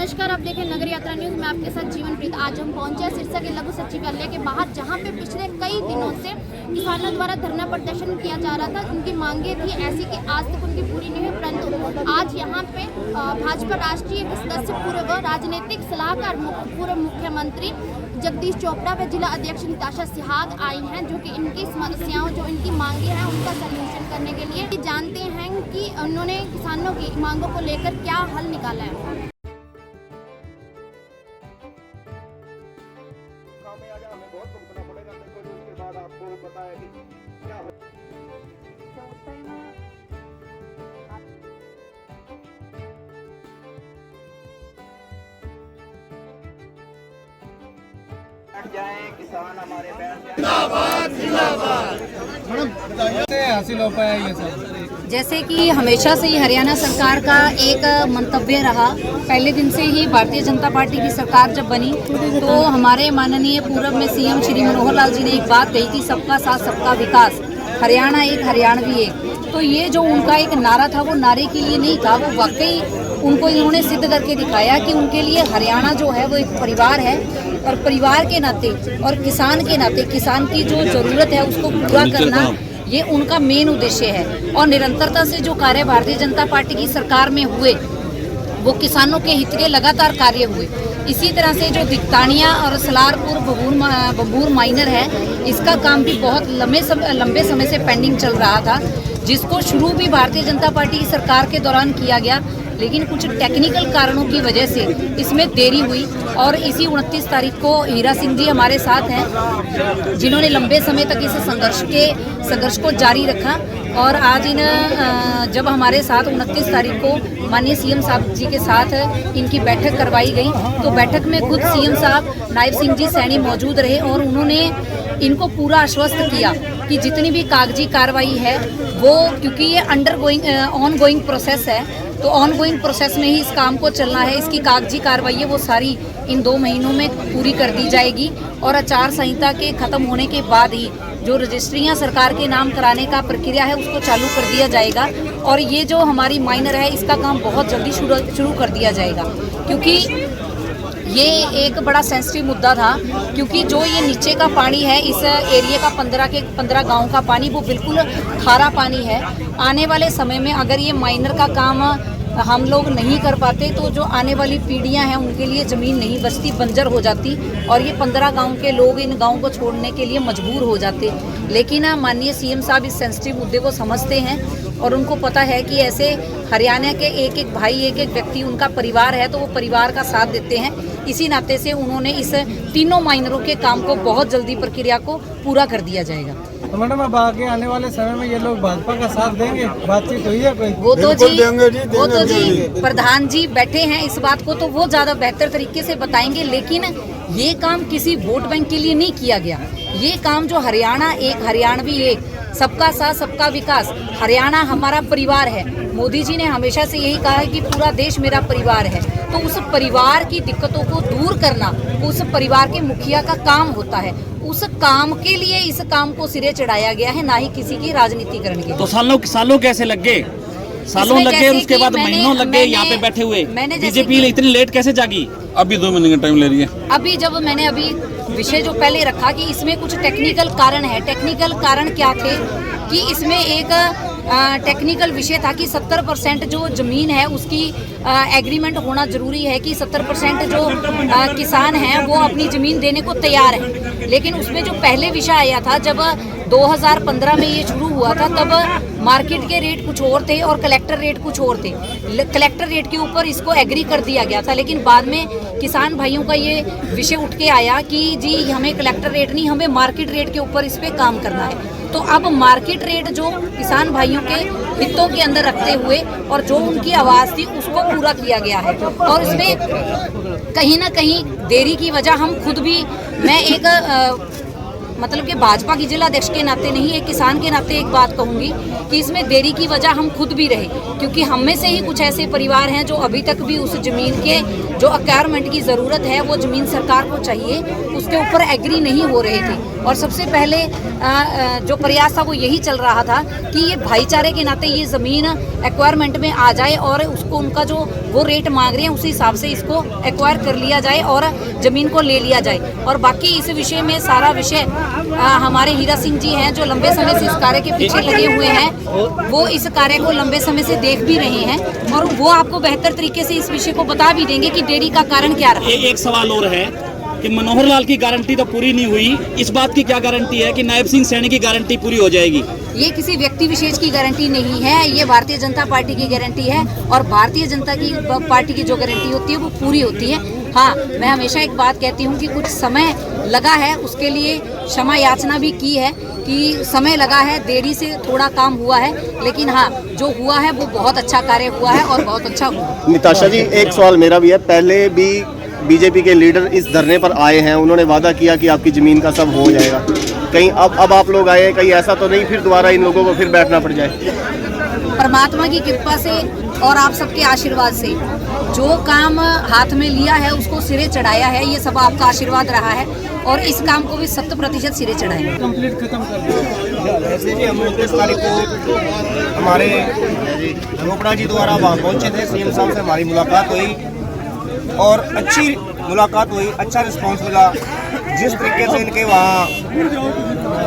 नमस्कार, आप देखें नगर यात्रा न्यूज में आपके साथ जीवनप्रीत। आज हम पहुंचे हैं सिरसा के लघु सचिवालय के बाहर, जहां पे पिछले कई दिनों से किसानों द्वारा धरना प्रदर्शन किया जा रहा था। उनकी मांगे थी ऐसी कि आज तक उनकी पूरी नहीं हुई, परंतु आज यहां पे भाजपा राष्ट्रीय सदस्य, पूर्व राजनीतिक सलाहकार, पूर्व मुख्यमंत्री जगदीश चोपड़ा व जिला अध्यक्ष निताशा सिहाग आई हैं, जो कि इनकी समस्याओं, जो इनकी मांगे हैं, उनका सॉल्यूशन करने के लिए जानते हैं कि उन्होंने किसानों की मांगों को लेकर क्या हल निकाला है। हमें बहुत रुकना पड़ेगा, फिर उसके बाद आपको पता है कि क्या हो। जाए किसान हमारे जिंदाबाद जिंदाबाद। हासिल हो पाया ये सब, जैसे कि हमेशा से ही हरियाणा सरकार का एक मंतव्य रहा। पहले दिन से ही भारतीय जनता पार्टी की सरकार जब बनी तो हमारे माननीय पूर्व में सीएम श्री मनोहर लाल जी ने एक बात कही थी, सबका साथ सबका विकास, हरियाणा एक हरियाणवी एक। तो ये जो उनका एक नारा था वो नारे के लिए नहीं था, वो वाकई उनको इन्होंने सिद्ध करके दिखाया कि उनके लिए हरियाणा जो है वो एक परिवार है, और परिवार के नाते और किसान के नाते किसान की जो ज़रूरत है उसको पूरा करना ये उनका मेन उद्देश्य है। और निरंतरता से जो कार्य भारतीय जनता पार्टी की सरकार में हुए वो किसानों के हित के लगातार कार्य हुए। इसी तरह से जो दिक्तानिया और सलारपुर बबूर माइनर है, इसका काम भी बहुत लंबे समय से पेंडिंग चल रहा था, जिसको शुरू भी भारतीय जनता पार्टी की सरकार के दौरान किया गया, लेकिन कुछ टेक्निकल कारणों की वजह से इसमें देरी हुई। और इसी 29 तारीख को हीरा सिंह जी हमारे साथ हैं, जिन्होंने लंबे समय तक इस संघर्ष को जारी रखा। और आज जब हमारे साथ 29 तारीख को माननीय सीएम साहब जी के साथ इनकी बैठक करवाई गई, तो बैठक में खुद सीएम साहब नायब सिंह जी सैनी मौजूद रहे और उन्होंने इनको पूरा आश्वस्त किया कि जितनी भी कागजी कार्रवाई है वो, क्योंकि ये ऑनगोइंग प्रोसेस है, तो ऑनगोइंग प्रोसेस में ही इस काम को चलना है। इसकी कागजी कार्रवाई है वो सारी इन 2 महीनों में पूरी कर दी जाएगी, और आचार संहिता के खत्म होने के बाद ही जो रजिस्ट्रियां सरकार के नाम कराने का प्रक्रिया है उसको चालू कर दिया जाएगा। और ये जो हमारी माइनर है इसका काम बहुत जल्दी शुरू कर दिया जाएगा, क्योंकि ये एक बड़ा सेंसिटिव मुद्दा था। क्योंकि जो ये नीचे का पानी है, इस एरिया का 15 गांव का पानी वो बिल्कुल खारा पानी है। आने वाले समय में अगर ये माइनर का काम हम लोग नहीं कर पाते तो जो आने वाली पीढ़ियां हैं उनके लिए ज़मीन नहीं बचती, बंजर हो जाती, और ये 15 गांव के लोग इन गांव को छोड़ने के लिए मजबूर हो जाते। लेकिन माननीय सीएम साहब इस सेंसिटिव मुद्दे को समझते हैं और उनको पता है कि ऐसे हरियाणा के एक एक भाई, एक एक व्यक्ति उनका परिवार है, तो वो परिवार का साथ देते हैं। इसी नाते से उन्होंने इस तीनों माइनरों के काम को बहुत जल्दी प्रक्रिया को पूरा कर दिया जाएगा। तो मैडम अब आगे आने वाले समय में ये लोग भाजपा का साथ देंगे? बातचीत हुई है कोई? वो तो जी प्रधान जी बैठे हैं, इस बात को तो वो ज़्यादा बेहतर तरीके से बताएंगे। लेकिन ये काम किसी वोट बैंक के लिए नहीं किया गया। ये काम जो हरियाणा एक हरियाणवी एक, सबका साथ सबका विकास, हरियाणा हमारा परिवार है। मोदी जी ने हमेशा से यही कहा है कि पूरा देश मेरा परिवार है, तो उस परिवार की दिक्कतों को दूर करना उस परिवार के मुखिया का काम होता है। उस काम के लिए इस काम को सिरे चढ़ाया गया है, ना ही किसी की राजनीतिकरण के। तो सालों कैसे लग गए? सालों लग गए और उसके बाद महीनों लग गए यहाँ पे बैठे हुए। बीजेपी इतनी लेट कैसे जागी? अभी 2 महीने का टाइम ले रही है। अभी जब मैंने अभी विषय जो पहले रखा कि इसमें कुछ टेक्निकल कारण है। टेक्निकल कारण क्या थे कि इसमें एक टेक्निकल विषय था कि 70% जो ज़मीन है उसकी एग्रीमेंट होना ज़रूरी है, कि 70% जो किसान हैं वो अपनी ज़मीन देने को तैयार हैं। लेकिन उसमें जो पहले विषय आया था, जब 2015 में ये शुरू हुआ था, तब मार्केट के रेट कुछ और थे और कलेक्टर रेट कुछ और थे। कलेक्टर रेट के ऊपर इसको एग्री कर दिया गया था, लेकिन बाद में किसान भाइयों का ये विषय उठ के आया कि जी हमें कलेक्टर रेट नहीं, हमें मार्केट रेट के ऊपर इस पर काम करना है। तो अब मार्केट रेट जो किसान भाइयों के हितों के अंदर रखते हुए और जो उनकी आवाज़ थी उसको पूरा किया गया है। और इसमें कहीं ना कहीं देरी की वजह हम खुद भी, मैं एक मतलब कि भाजपा की जिला अध्यक्ष के नाते नहीं, एक किसान के नाते एक बात कहूँगी कि इसमें देरी की वजह हम खुद भी रहे, क्योंकि हम में से ही कुछ ऐसे परिवार हैं जो अभी तक भी उस ज़मीन के जो अक्वायरमेंट की ज़रूरत है, वो ज़मीन सरकार को चाहिए, उसके ऊपर एग्री नहीं हो रहे थे। और सबसे पहले जो प्रयास था वो यही चल रहा था कि ये भाईचारे के नाते ये ज़मीन एक्वायरमेंट में आ जाए और उसको उनका जो वो रेट मांग रहे हैं उसी हिसाब से इसको एक्वायर कर लिया जाए और ज़मीन को ले लिया जाए। और बाकी इस विषय में सारा विषय हमारे हीरा सिंह जी हैं जो लंबे समय से इस कार्य के पीछे लगे हुए हैं, वो इस कार्य को लंबे समय से देख भी रहे हैं और वो आपको बेहतर तरीके से इस विषय को बता भी देंगे कि देरी का कारण क्या रहा। एक सवाल और है कि मनोहर लाल की गारंटी तो पूरी नहीं हुई, इस बात की क्या गारंटी है कि नायब सिंह सैनी की गारंटी पूरी हो जाएगी? ये किसी व्यक्ति विशेष की गारंटी नहीं है, ये भारतीय जनता पार्टी की गारंटी है और भारतीय जनता पार्टी की जो गारंटी होती है वो पूरी होती है। हाँ, मैं हमेशा एक बात कहती हूँ कि कुछ समय लगा है, उसके लिए क्षमा याचना भी की है कि समय लगा है, देरी से थोड़ा काम हुआ है, लेकिन हाँ जो हुआ है वो बहुत अच्छा कार्य हुआ है और बहुत अच्छा हुआ। निताशा जी, एक सवाल मेरा भी है। पहले भी बीजेपी के लीडर इस धरने पर आए हैं, उन्होंने वादा किया कि आपकी ज़मीन का सब हो जाएगा। कहीं अब आप लोग आए, कहीं ऐसा तो नहीं फिर दोबारा इन लोगों को फिर बैठना पड़ जाए? परमात्मा की कृपा से और आप सबके आशीर्वाद से जो काम हाथ में लिया है उसको सिरे चढ़ाया है, ये सब आपका आशीर्वाद रहा है और इस काम को भी 100% सिरे चढ़ाएंगे। कंप्लीट खत्म कर दिया। वैसे जी हम 29 तारीख को हमारे रोपड़ा जी द्वारा वहाँ पहुँचे थे, सीएम साहब से हमारी मुलाकात हुई और अच्छी मुलाकात हुई, अच्छा रिस्पांस मिला। जिस तरीके से इनके वहाँ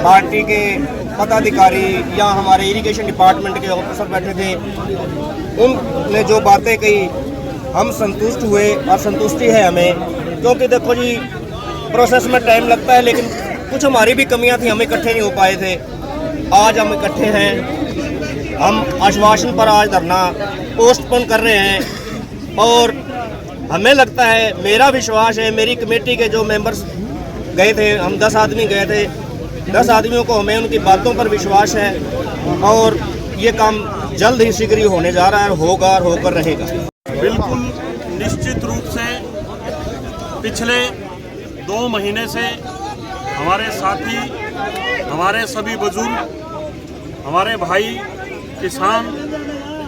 पार्टी के पदाधिकारी या हमारे इरिगेशन डिपार्टमेंट के ऑफिसर बैठे थे, उनने जो बातें कही हम संतुष्ट हुए और संतुष्टि है हमें, क्योंकि देखो जी प्रोसेस में टाइम लगता है, लेकिन कुछ हमारी भी कमियां थी, हम इकट्ठे नहीं हो पाए थे। आज हम इकट्ठे हैं, हम आश्वासन पर आज धरना पोस्टपोन कर रहे हैं और हमें लगता है, मेरा विश्वास है, मेरी कमेटी के जो मेंबर्स गए थे, हम 10 आदमी गए थे, 10 आदमियों को हमें उनकी बातों पर विश्वास है और ये काम जल्द ही शीघ्र ही होने जा रहा है, होगा और होकर रहेगा। बिल्कुल निश्चित रूप से पिछले 2 महीने से हमारे साथी, हमारे सभी बुजुर्ग, हमारे भाई किसान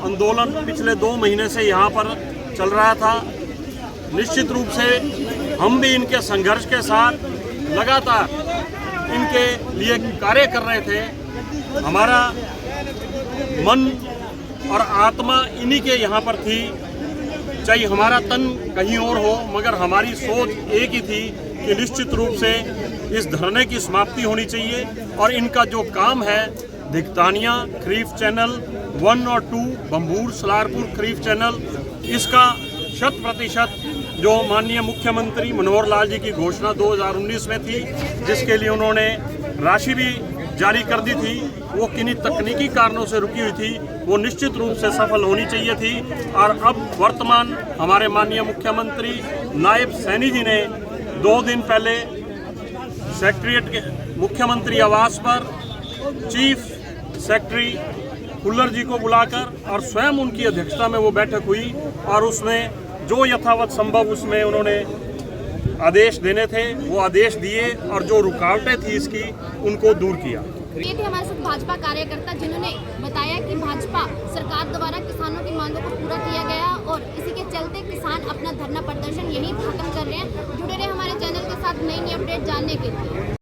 आंदोलन पिछले 2 महीने से यहाँ पर चल रहा था। निश्चित रूप से हम भी इनके संघर्ष के साथ लगातार इनके लिए कार्य कर रहे थे। हमारा मन और आत्मा इन्हीं के यहाँ पर थी, चाहे हमारा तन कहीं और हो, मगर हमारी सोच एक ही थी कि निश्चित रूप से इस धरने की समाप्ति होनी चाहिए और इनका जो काम है धिकतानिया खरीफ चैनल 1 और 2, बम्बूर सलारपुर खरीफ चैनल, इसका 100% जो माननीय मुख्यमंत्री मनोहर लाल जी की घोषणा 2019 में थी, जिसके लिए उन्होंने राशि भी जारी कर दी थी, वो किन्हीं तकनीकी कारणों से रुकी हुई थी, वो निश्चित रूप से सफल होनी चाहिए थी। और अब वर्तमान हमारे माननीय मुख्यमंत्री नायब सैनी जी ने 2 दिन पहले सेक्रेटरीट के मुख्यमंत्री आवास पर चीफ सेक्रेटरी हुल्लर जी को बुलाकर और स्वयं उनकी अध्यक्षता में वो बैठक हुई और उसमें जो यथावत संभव उसमें उन्होंने आदेश देने थे वो आदेश दिए और जो रुकावटें थी इसकी उनको दूर किया। ये थे हमारे साथ भाजपा कार्यकर्ता जिन्होंने बताया कि भाजपा सरकार द्वारा किसानों की मांगों को पूरा किया गया और इसी के चलते किसान अपना धरना प्रदर्शन यहीं खत्म कर रहे हैं। जुड़े रहे हमारे चैनल के साथ नई अपडेट जानने के लिए।